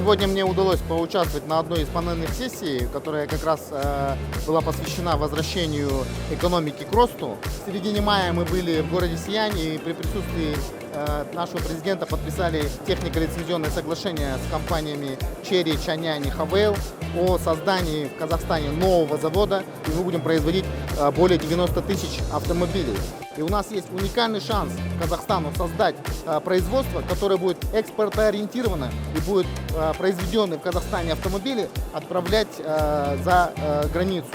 Сегодня мне удалось поучаствовать на одной из панельных сессий, которая как раз была посвящена возвращению экономики к росту. В середине мая мы были в городе Сиянь и при присутствии нашего президента подписали технико-лицензионное соглашение с компаниями Chery, Chanyan и Havel о создании в Казахстане нового завода, и мы будем производить более 90 тысяч автомобилей. И у нас есть уникальный шанс Казахстану создать производство, которое будет экспортоориентировано и будет произведенные в Казахстане автомобили отправлять за границу.